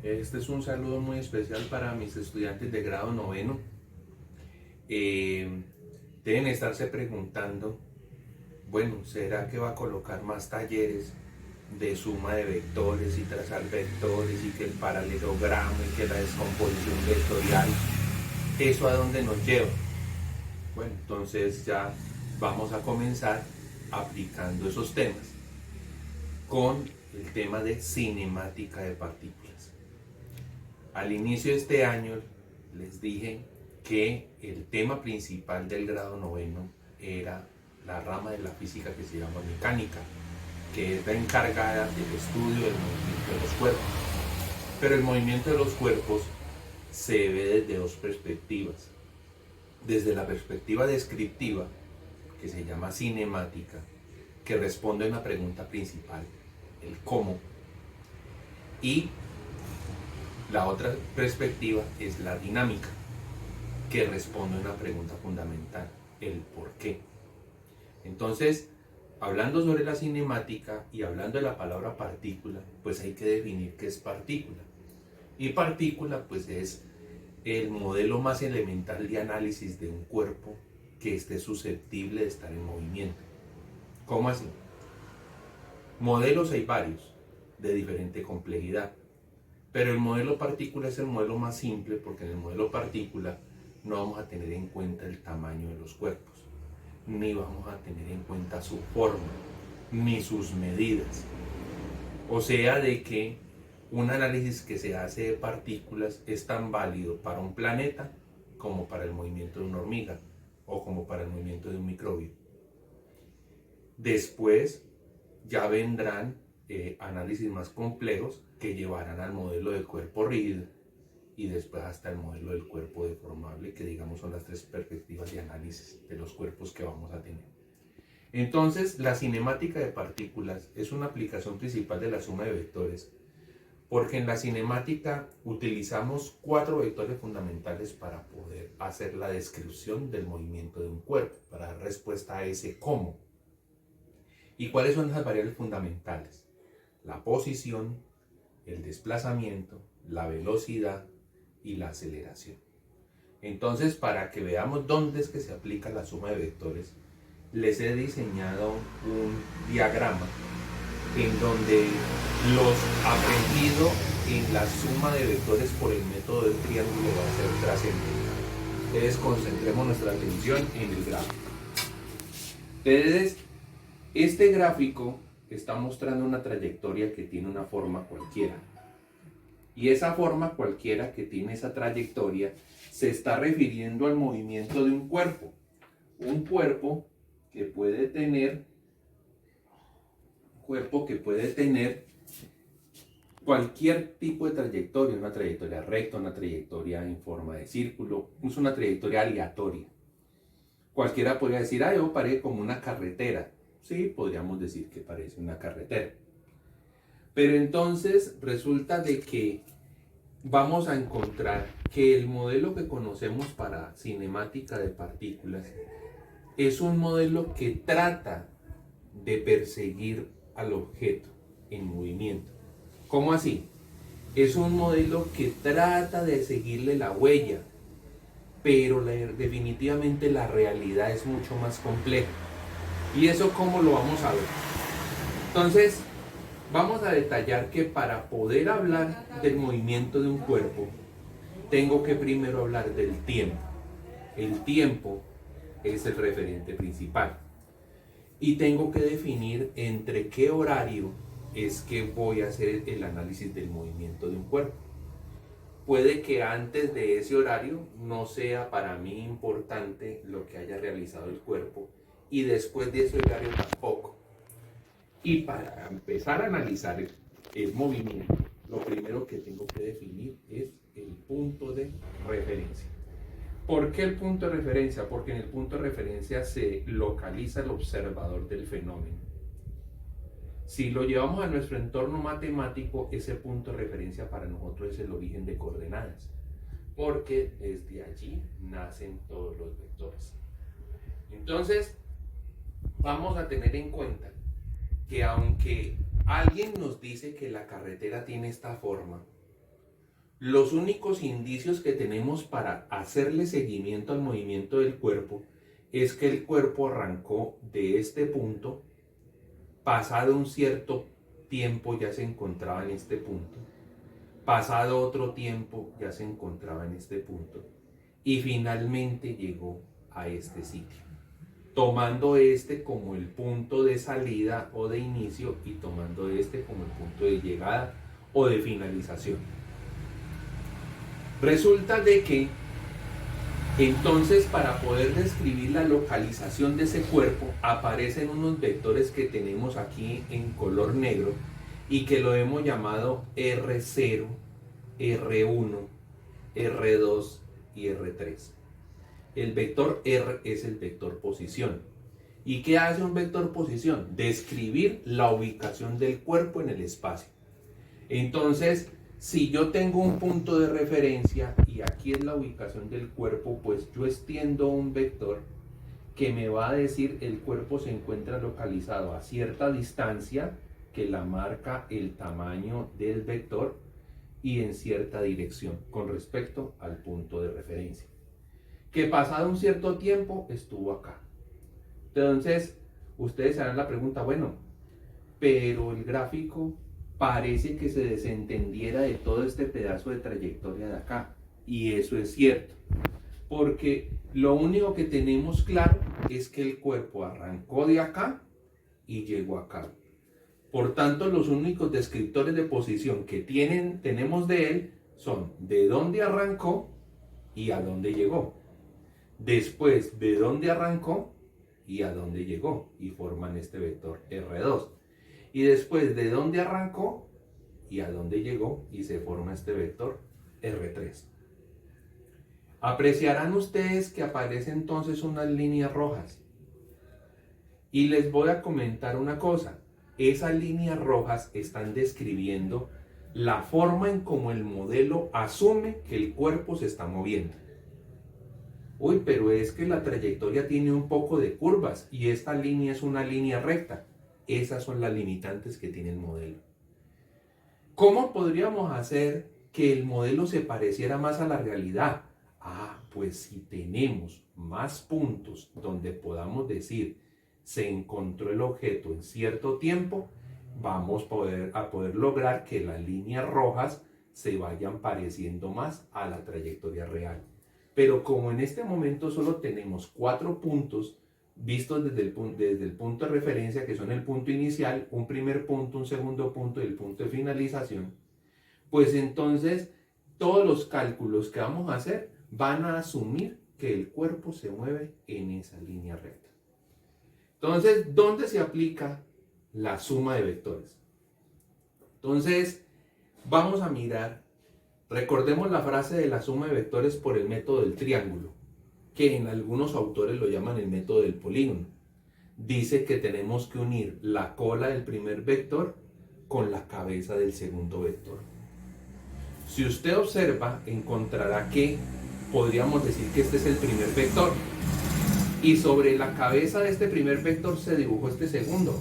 Este es un saludo muy especial para mis estudiantes de grado noveno. Deben estarse preguntando, bueno, ¿será que va a colocar más talleres de suma de vectores y trazar vectores y que el paralelogramo y que la descomposición vectorial? ¿Eso a dónde nos lleva? Bueno, entonces ya vamos a comenzar aplicando esos temas con el tema de cinemática de partículas. Al inicio de este año les dije que el tema principal del grado noveno era la rama de la física que se llama mecánica, que es la encargada del estudio del movimiento de los cuerpos. Pero el movimiento de los cuerpos se ve desde dos perspectivas. Desde la perspectiva descriptiva, que se llama cinemática, que responde a una pregunta principal, el cómo, y la otra perspectiva es la dinámica, que responde a una pregunta fundamental, el por qué. Entonces, hablando sobre la cinemática y hablando de la palabra partícula, pues hay que definir qué es partícula. Y partícula, pues es el modelo más elemental de análisis de un cuerpo que esté susceptible de estar en movimiento. ¿Cómo así? Modelos hay varios, de diferente complejidad. Pero el modelo partícula es el modelo más simple porque en el modelo partícula no vamos a tener en cuenta el tamaño de los cuerpos, ni vamos a tener en cuenta su forma, ni sus medidas. O sea, de que un análisis que se hace de partículas es tan válido para un planeta como para el movimiento de una hormiga o como para el movimiento de un microbio. Después ya vendrán análisis más complejos que llevarán al modelo del cuerpo rígido y después hasta el modelo del cuerpo deformable, que digamos son las tres perspectivas de análisis de los cuerpos que vamos a tener. Entonces, la cinemática de partículas es una aplicación principal de la suma de vectores, porque en la cinemática utilizamos 4 vectores fundamentales para poder hacer la descripción del movimiento de un cuerpo, para dar respuesta a ese cómo. ¿Y cuáles son esas variables fundamentales? La posición, el desplazamiento, la velocidad y la aceleración. Entonces, para que veamos dónde es que se aplica la suma de vectores, les he diseñado un diagrama en donde los aprendido en la suma de vectores por el método del triángulo va a ser trascendental. Entonces, concentremos nuestra atención en el gráfico. Entonces, este gráfico está mostrando una trayectoria que tiene una forma cualquiera. Y esa forma cualquiera que tiene esa trayectoria se está refiriendo al movimiento de un cuerpo. Un cuerpo que puede tener cualquier tipo de trayectoria, una trayectoria recta, una trayectoria en forma de círculo, es una trayectoria aleatoria. Cualquiera podría decir, yo paré como una carretera. Sí, podríamos decir que parece una carretera. Pero entonces resulta de que vamos a encontrar que el modelo que conocemos para cinemática de partículas es un modelo que trata de perseguir al objeto en movimiento. ¿Cómo así? Es un modelo que trata de seguirle la huella, pero definitivamente la realidad es mucho más compleja. ¿Y eso cómo lo vamos a ver? Entonces, vamos a detallar que para poder hablar del movimiento de un cuerpo, tengo que primero hablar del tiempo. El tiempo es el referente principal. Y tengo que definir entre qué horario es que voy a hacer el análisis del movimiento de un cuerpo. Puede que antes de ese horario no sea para mí importante lo que haya realizado el cuerpo y después de ese horario tampoco. Y para empezar a analizar el movimiento, lo primero que tengo que definir es el punto de referencia. ¿Por qué el punto de referencia? Porque en el punto de referencia se localiza el observador del fenómeno. Si lo llevamos a nuestro entorno matemático, ese punto de referencia para nosotros es el origen de coordenadas, porque desde allí nacen todos los vectores. Entonces, vamos a tener en cuenta que aunque alguien nos dice que la carretera tiene esta forma, Los únicos indicios que tenemos para hacerle seguimiento al movimiento del cuerpo es que el cuerpo arrancó de este punto, pasado un cierto tiempo ya se encontraba en este punto, pasado otro tiempo ya se encontraba en este punto y finalmente llegó a este sitio, tomando este como el punto de salida o de inicio y tomando este como el punto de llegada o de finalización. Resulta de que entonces, para poder describir la localización de ese cuerpo, aparecen unos vectores que tenemos aquí en color negro y que lo hemos llamado R0, R1, R2 y R3. El vector R es el vector posición. ¿Y qué hace un vector posición? Describir la ubicación del cuerpo en el espacio. Entonces, si yo tengo un punto de referencia y aquí es la ubicación del cuerpo, pues yo extiendo un vector que me va a decir el cuerpo se encuentra localizado a cierta distancia que la marca el tamaño del vector y en cierta dirección con respecto al punto de referencia. Que pasado un cierto tiempo estuvo acá. Entonces, ustedes se harán la pregunta, bueno, pero el gráfico parece que se desentendiera de todo este pedazo de trayectoria de acá. Y eso es cierto, porque lo único que tenemos claro es que el cuerpo arrancó de acá y llegó acá. Por tanto, los únicos descriptores de posición que tenemos de él son de dónde arrancó y a dónde llegó. Después, de dónde arrancó y a dónde llegó, y forman este vector R2. Y después de dónde arrancó y a dónde llegó y se forma este vector R3. Apreciarán ustedes que aparecen entonces unas líneas rojas. Y les voy a comentar una cosa. Esas líneas rojas están describiendo la forma en cómo el modelo asume que el cuerpo se está moviendo. Uy, pero es que la trayectoria tiene un poco de curvas y esta línea es una línea recta. Esas son las limitantes que tiene el modelo. ¿Cómo podríamos hacer que el modelo se pareciera más a la realidad? Pues si tenemos más puntos donde podamos decir se encontró el objeto en cierto tiempo, vamos a poder lograr que las líneas rojas se vayan pareciendo más a la trayectoria real. Pero como en este momento solo tenemos 4 puntos vistos desde el punto de referencia, que son el punto inicial, un primer punto, un segundo punto y el punto de finalización, pues entonces todos los cálculos que vamos a hacer van a asumir que el cuerpo se mueve en esa línea recta. Entonces, ¿dónde se aplica la suma de vectores? Entonces, vamos a mirar, recordemos la frase de la suma de vectores por el método del triángulo, que en algunos autores lo llaman el método del polígono. Dice que tenemos que unir la cola del primer vector con la cabeza del segundo vector. Si usted observa, encontrará que podríamos decir que este es el primer vector. Y sobre la cabeza de este primer vector se dibujó este segundo.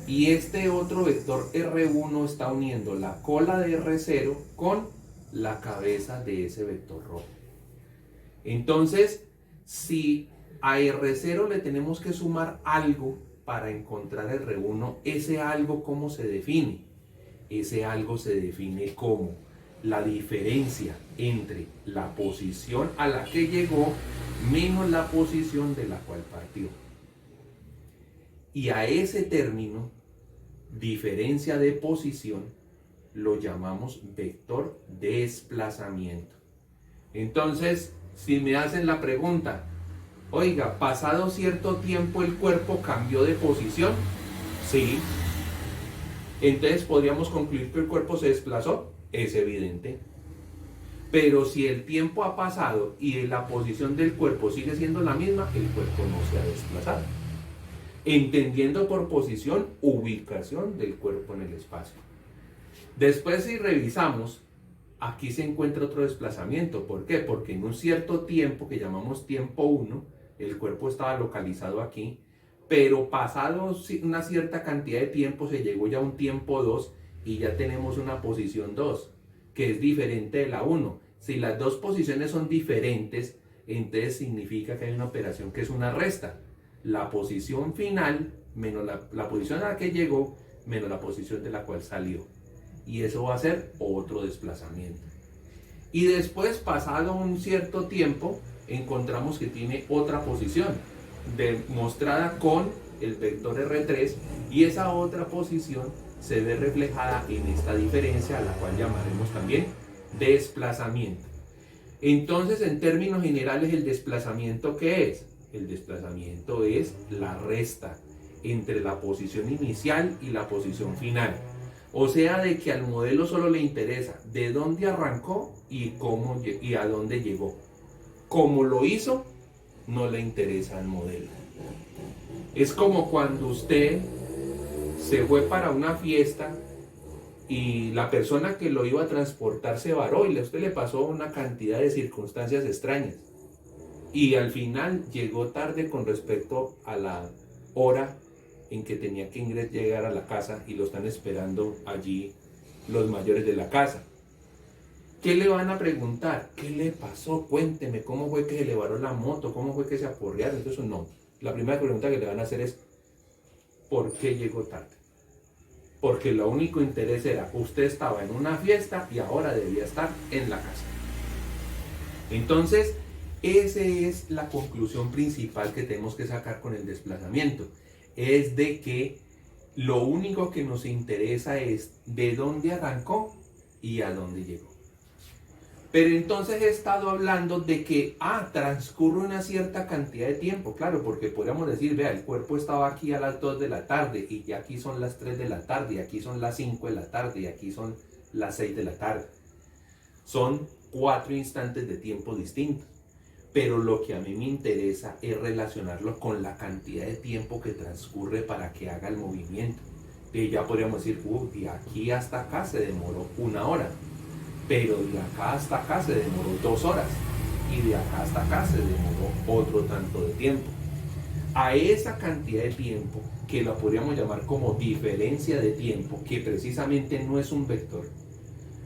Y este otro vector R1 está uniendo la cola de R0 con la cabeza de ese vector rojo. Entonces, si a R0 le tenemos que sumar algo para encontrar R1, ese algo, ¿cómo se define? Ese algo se define como la diferencia entre la posición a la que llegó menos la posición de la cual partió. Y a ese término, diferencia de posición, lo llamamos vector desplazamiento. Entonces, si me hacen la pregunta, oiga, pasado cierto tiempo el cuerpo cambió de posición, sí. Entonces podríamos concluir que el cuerpo se desplazó, es evidente. Pero si el tiempo ha pasado y la posición del cuerpo sigue siendo la misma, el cuerpo no se ha desplazado. Entendiendo por posición, ubicación del cuerpo en el espacio. Después, si revisamos, aquí se encuentra otro desplazamiento. ¿Por qué? Porque en un cierto tiempo, que llamamos tiempo 1, el cuerpo estaba localizado aquí, pero pasado una cierta cantidad de tiempo se llegó ya a un tiempo 2 y ya tenemos una posición 2, que es diferente de la 1. Si las dos posiciones son diferentes, entonces significa que hay una operación que es una resta. La posición final menos la posición a la que llegó menos la posición de la cual salió. Y eso va a ser otro desplazamiento. Y después, pasado un cierto tiempo, encontramos que tiene otra posición demostrada con el vector R3, y esa otra posición se ve reflejada en esta diferencia, a la cual llamaremos también desplazamiento. Entonces, en términos generales, ¿el desplazamiento qué es? El desplazamiento es la resta entre la posición inicial y la posición final. O sea, de que al modelo solo le interesa de dónde arrancó y cómo y a dónde llegó. Cómo lo hizo, no le interesa al modelo. Es como cuando usted se fue para una fiesta y la persona que lo iba a transportar se varó y a usted le pasó una cantidad de circunstancias extrañas. Y al final llegó tarde con respecto a la hora en que tenía que llegar a la casa y lo están esperando allí los mayores de la casa. ¿Qué le van a preguntar? ¿Qué le pasó? Cuénteme, ¿cómo fue que se le varó la moto? ¿Cómo fue que se aporrearon? Entonces no. La primera pregunta que le van a hacer es ¿por qué llegó tarde? Porque lo único interés era, usted estaba en una fiesta y ahora debía estar en la casa. Entonces, esa es la conclusión principal que tenemos que sacar con el desplazamiento. Es de que lo único que nos interesa es de dónde arrancó y a dónde llegó. Pero entonces he estado hablando de que transcurre una cierta cantidad de tiempo, claro, porque podríamos decir, vea, el cuerpo estaba aquí a las 2 de la tarde y ya aquí son las 3 de la tarde y aquí son las 5 de la tarde y aquí son las 6 de la tarde. Son 4 instantes de tiempo distintos, pero lo que a mí me interesa es relacionarlo con la cantidad de tiempo que transcurre para que haga el movimiento. Y ya podríamos decir, de aquí hasta acá se demoró 1 hora. Pero de acá hasta acá se demoró 2 horas y de acá hasta acá se demoró otro tanto de tiempo. A esa cantidad de tiempo, que la podríamos llamar como diferencia de tiempo, que precisamente no es un vector,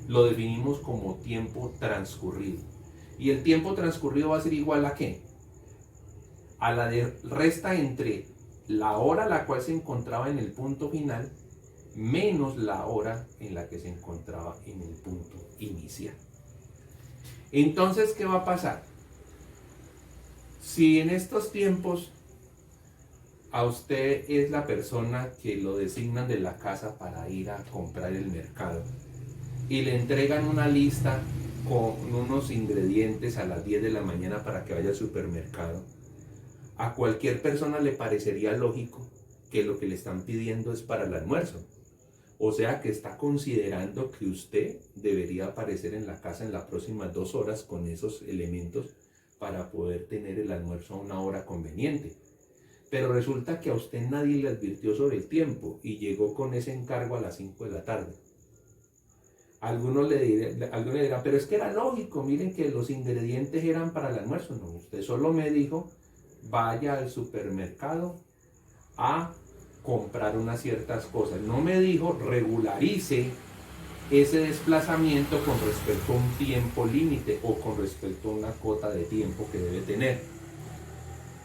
lo definimos como tiempo transcurrido. Y el tiempo transcurrido va a ser igual ¿a qué? A la de resta entre la hora a la cual se encontraba en el punto final menos la hora en la que se encontraba en el punto inicial. Entonces, ¿qué va a pasar? Si en estos tiempos a usted es la persona que lo designan de la casa para ir a comprar el mercado y le entregan una lista con unos ingredientes a las 10 de la mañana para que vaya al supermercado, a cualquier persona le parecería lógico que lo que le están pidiendo es para el almuerzo. O sea que está considerando que usted debería aparecer en la casa en las próximas 2 horas con esos elementos para poder tener el almuerzo a una hora conveniente. Pero resulta que a usted nadie le advirtió sobre el tiempo y llegó con ese encargo a las 5 de la tarde. Algunos le dirán, pero es que era lógico, miren que los ingredientes eran para el almuerzo. No, usted solo me dijo, vaya al supermercado a comprar unas ciertas cosas. No me dijo regularice ese desplazamiento con respecto a un tiempo límite o con respecto a una cuota de tiempo que debe tener.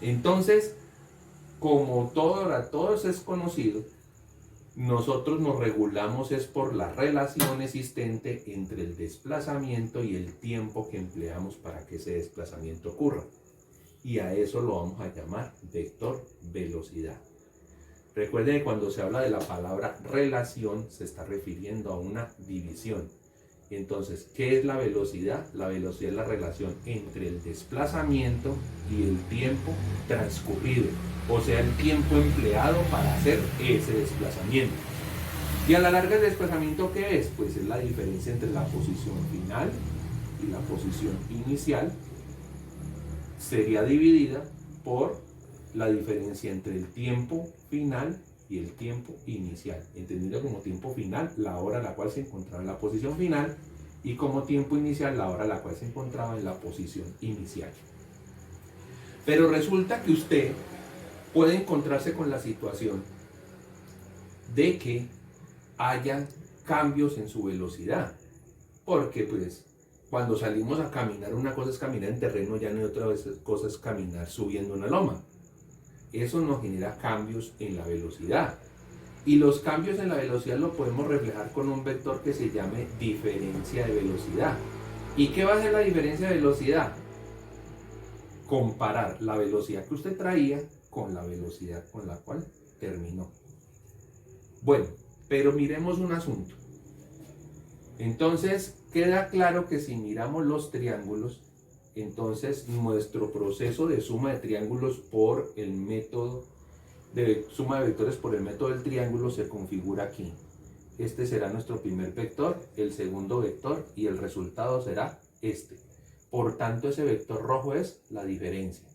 Entonces, como todo eso es conocido, nosotros nos regulamos es por la relación existente entre el desplazamiento y el tiempo que empleamos para que ese desplazamiento ocurra. Y a eso lo vamos a llamar vector velocidad. Recuerden que cuando se habla de la palabra relación se está refiriendo a una división. Entonces, ¿qué es la velocidad? La velocidad es la relación entre el desplazamiento y el tiempo transcurrido, o sea, el tiempo empleado para hacer ese desplazamiento. Y a la larga, ¿el desplazamiento qué es? Pues es la diferencia entre la posición final y la posición inicial. Sería dividida por la diferencia entre el tiempo final y el tiempo inicial, entendido como tiempo final la hora a la cual se encontraba en la posición final y como tiempo inicial la hora a la cual se encontraba en la posición inicial. Pero resulta que usted puede encontrarse con la situación de que haya cambios en su velocidad. porque pues cuando salimos a caminar, una cosa es caminar en terreno llano y otra cosa es caminar subiendo una loma. Eso nos genera cambios en la velocidad. Y los cambios en la velocidad lo podemos reflejar con un vector que se llame diferencia de velocidad. ¿Y qué va a ser la diferencia de velocidad? Comparar la velocidad que usted traía con la velocidad con la cual terminó. Bueno, pero miremos un asunto. Entonces, queda claro que si miramos los triángulos, entonces nuestro proceso de suma de triángulos por el método de suma de vectores por el método del triángulo se configura aquí. Este será nuestro primer vector, el segundo vector y el resultado será este. Por tanto, ese vector rojo es la diferencia.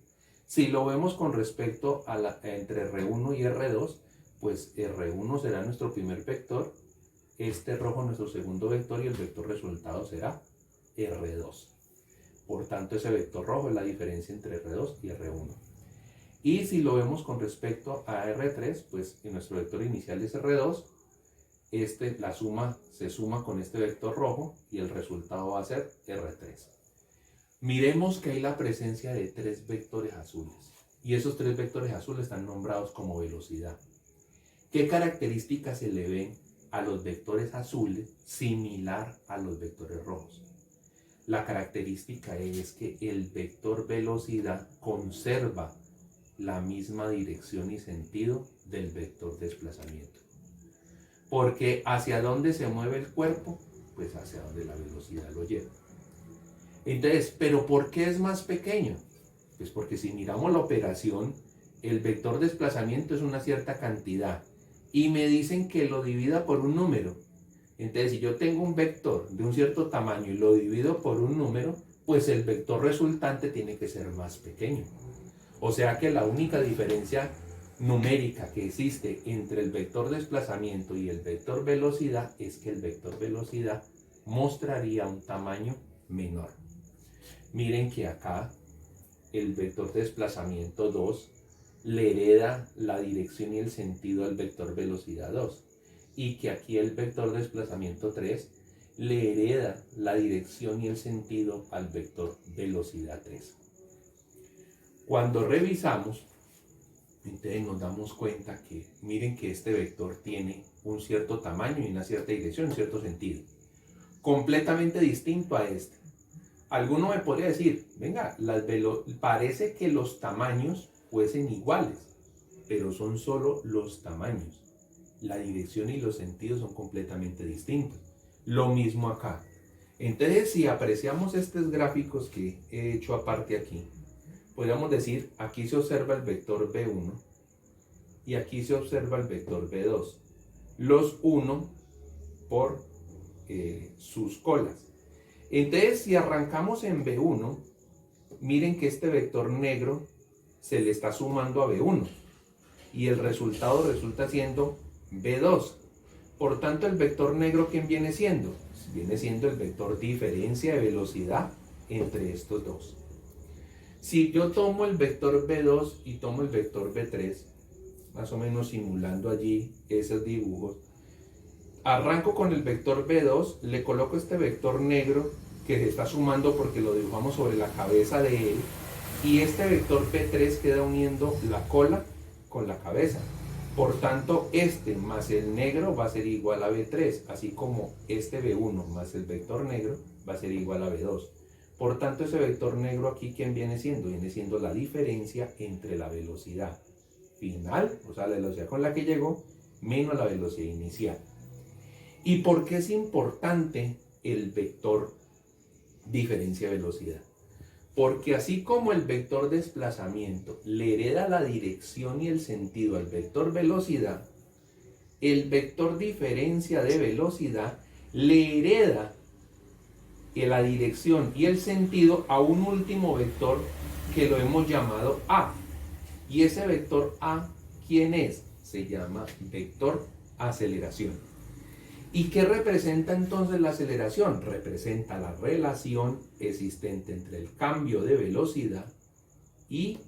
Si lo vemos con respecto a entre R1 y R2, pues R1 será nuestro primer vector, este rojo nuestro segundo vector y el vector resultado será R2. Por tanto, ese vector rojo es la diferencia entre R2 y R1. Y si lo vemos con respecto a R3, pues nuestro vector inicial es R2, la suma se suma con este vector rojo y el resultado va a ser R3. Miremos que hay la presencia de tres vectores azules y esos tres vectores azules están nombrados como velocidad. ¿Qué características se le ven a los vectores azules similar a los vectores rojos? La característica es que el vector velocidad conserva la misma dirección y sentido del vector desplazamiento. Porque ¿hacia dónde se mueve el cuerpo? Pues hacia donde la velocidad lo lleva. Entonces, ¿pero por qué es más pequeño? Pues porque si miramos la operación, el vector desplazamiento es una cierta cantidad y me dicen que lo divida por un número. Entonces, si yo tengo un vector de un cierto tamaño y lo divido por un número, pues el vector resultante tiene que ser más pequeño. O sea que la única diferencia numérica que existe entre el vector desplazamiento y el vector velocidad es que el vector velocidad mostraría un tamaño menor. Miren que acá el vector desplazamiento 2 le hereda la dirección y el sentido al vector velocidad 2 y que aquí el vector desplazamiento 3 le hereda la dirección y el sentido al vector velocidad 3. Cuando revisamos, entonces nos damos cuenta que miren que este vector tiene un cierto tamaño y una cierta dirección, un cierto sentido, completamente distinto a este. Alguno me podría decir, venga, parece que los tamaños fuesen iguales, pero son solo los tamaños. La dirección y los sentidos son completamente distintos. Lo mismo acá. Entonces, si apreciamos estos gráficos que he hecho aparte aquí, podríamos decir, aquí se observa el vector B1 y aquí se observa el vector B2. Los uno por sus colas. Entonces, si arrancamos en B1, miren que este vector negro se le está sumando a B1 y el resultado resulta siendo B2. Por tanto, el vector negro, ¿quién viene siendo? Viene siendo el vector diferencia de velocidad entre estos dos. Si yo tomo el vector B2 y tomo el vector B3, más o menos simulando allí esos dibujos, arranco con el vector B2, le coloco este vector negro que se está sumando porque lo dibujamos sobre la cabeza de él, y este vector B3 queda uniendo la cola con la cabeza. Por tanto, este más el negro va a ser igual a B3, así como este B1 más el vector negro va a ser igual a B2. Por tanto, ese vector negro aquí, ¿quién viene siendo? Viene siendo la diferencia entre la velocidad final, o sea, la velocidad con la que llegó, menos la velocidad inicial. ¿Y por qué es importante el vector diferencia de velocidad? Porque así como el vector desplazamiento le hereda la dirección y el sentido al vector velocidad, el vector diferencia de velocidad le hereda la dirección y el sentido a un último vector que lo hemos llamado A. Y ese vector A, ¿quién es? Se llama vector aceleración. ¿Y qué representa entonces la aceleración? Representa la relación existente entre el cambio de velocidad y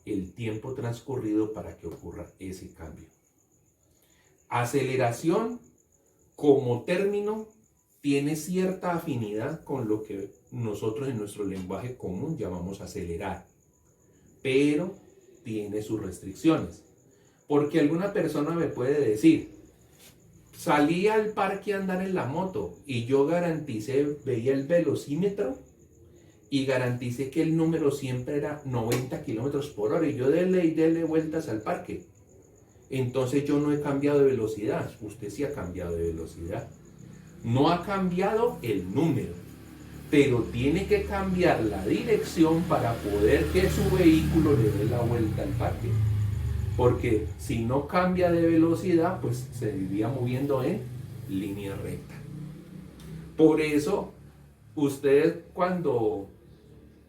el tiempo transcurrido para que ocurra ese cambio. Aceleración como término tiene cierta afinidad con lo que nosotros en nuestro lenguaje común llamamos acelerar, pero tiene sus restricciones. Porque alguna persona me puede decir, salí al parque a andar en la moto y yo garanticé, veía el velocímetro y garanticé que el número siempre era 90 kilómetros por hora y yo dele y dele vueltas al parque. Entonces yo no he cambiado de velocidad, usted sí ha cambiado de velocidad. No ha cambiado el número, pero tiene que cambiar la dirección para poder que su vehículo le dé la vuelta al parque. Porque si no cambia de velocidad, pues se iría moviendo en línea recta. Por eso, usted cuando,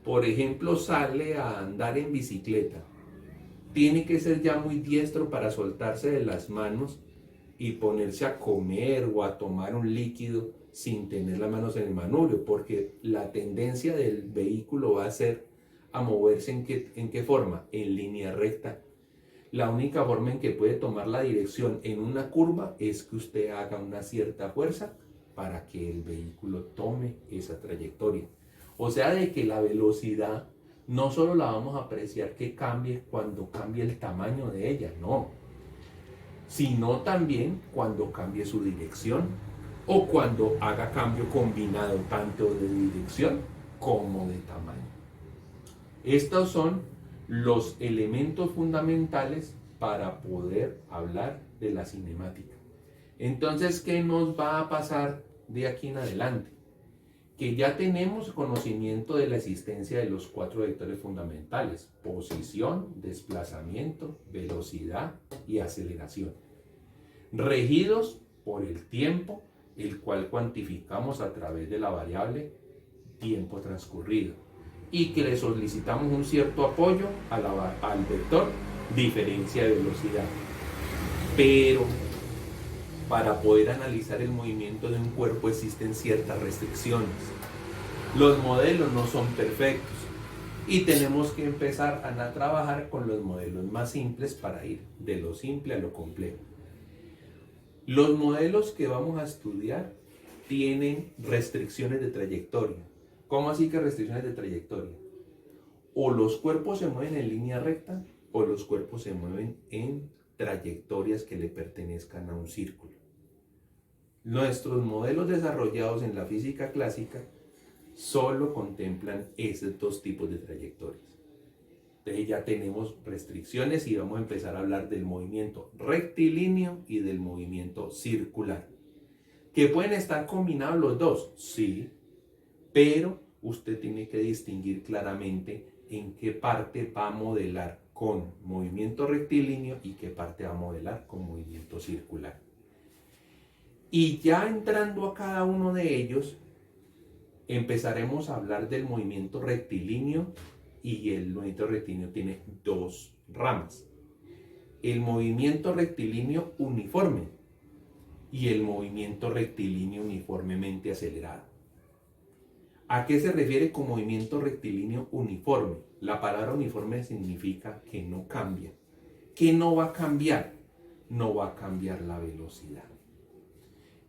por ejemplo, sale a andar en bicicleta, tiene que ser ya muy diestro para soltarse de las manos y ponerse a comer o a tomar un líquido sin tener las manos en el manubrio, porque la tendencia del vehículo va a ser a moverse ¿en qué forma? En línea recta. La única forma en que puede tomar la dirección en una curva es que usted haga una cierta fuerza para que el vehículo tome esa trayectoria. O sea, de que la velocidad no solo la vamos a apreciar que cambie cuando cambie el tamaño de ella, no, sino también cuando cambie su dirección o cuando haga cambio combinado tanto de dirección como de tamaño. Estos son los elementos fundamentales para poder hablar de la cinemática. Entonces, ¿qué nos va a pasar de aquí en adelante? Que ya tenemos conocimiento de la existencia de los 4 vectores fundamentales: posición, desplazamiento, velocidad y aceleración, regidos por el tiempo, el cual cuantificamos a través de la variable tiempo transcurrido, y que le solicitamos un cierto apoyo al vector diferencia de velocidad. Pero para poder analizar el movimiento de un cuerpo existen ciertas restricciones. Los modelos no son perfectos y tenemos que empezar a trabajar con los modelos más simples para ir de lo simple a lo complejo. Los modelos que vamos a estudiar tienen restricciones de trayectoria. ¿Cómo así que restricciones de trayectoria? O los cuerpos se mueven en línea recta o los cuerpos se mueven en trayectorias que le pertenezcan a un círculo. Nuestros modelos desarrollados en la física clásica solo contemplan esos 2 tipos de trayectorias. Entonces ya tenemos restricciones y vamos a empezar a hablar del movimiento rectilíneo y del movimiento circular. ¿Que pueden estar combinados los dos? Sí, pero usted tiene que distinguir claramente en qué parte va a modelar con movimiento rectilíneo y qué parte va a modelar con movimiento circular. Y ya entrando a cada uno de ellos, empezaremos a hablar del movimiento rectilíneo, y el movimiento rectilíneo tiene 2 ramas: el movimiento rectilíneo uniforme y el movimiento rectilíneo uniformemente acelerado. ¿A qué se refiere con movimiento rectilíneo uniforme? La palabra uniforme significa que no cambia. ¿Qué no va a cambiar? No va a cambiar la velocidad.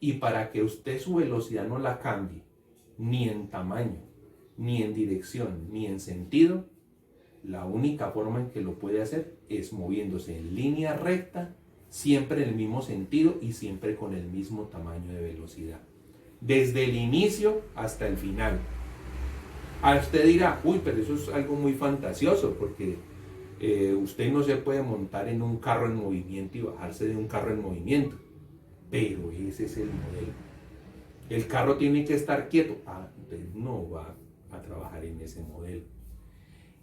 Y para que usted su velocidad no la cambie, ni en tamaño, ni en dirección, ni en sentido, la única forma en que lo puede hacer es moviéndose en línea recta, siempre en el mismo sentido y siempre con el mismo tamaño de velocidad, desde el inicio hasta el final. A usted dirá, uy, pero eso es algo muy fantasioso, porque usted no se puede montar en un carro en movimiento y bajarse de un carro en movimiento. Pero ese es el modelo. El carro tiene que estar quieto. Entonces no va a trabajar en ese modelo.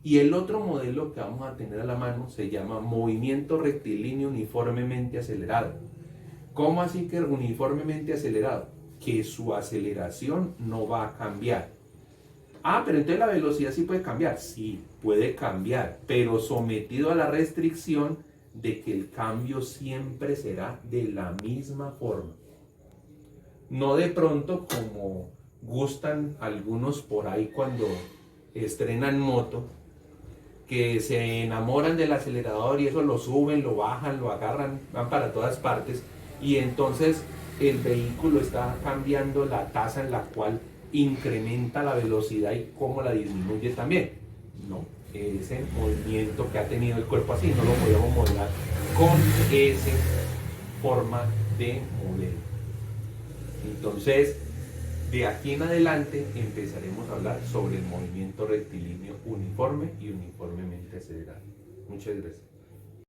Y el otro modelo que vamos a tener a la mano se llama movimiento rectilíneo uniformemente acelerado. ¿Cómo así que uniformemente acelerado? Que su aceleración no va a cambiar. Pero entonces la velocidad sí puede cambiar. Sí, puede cambiar, pero sometido a la restricción de que el cambio siempre será de la misma forma. No de pronto como gustan algunos por ahí cuando estrenan moto, que se enamoran del acelerador y eso lo suben, lo bajan, lo agarran, van para todas partes y entonces el vehículo está cambiando la tasa en la cual incrementa la velocidad y cómo la disminuye también. No, ese movimiento que ha tenido el cuerpo así no lo podemos modelar con esa forma de modelo. Entonces, de aquí en adelante empezaremos a hablar sobre el movimiento rectilíneo uniforme y uniformemente acelerado. Muchas gracias.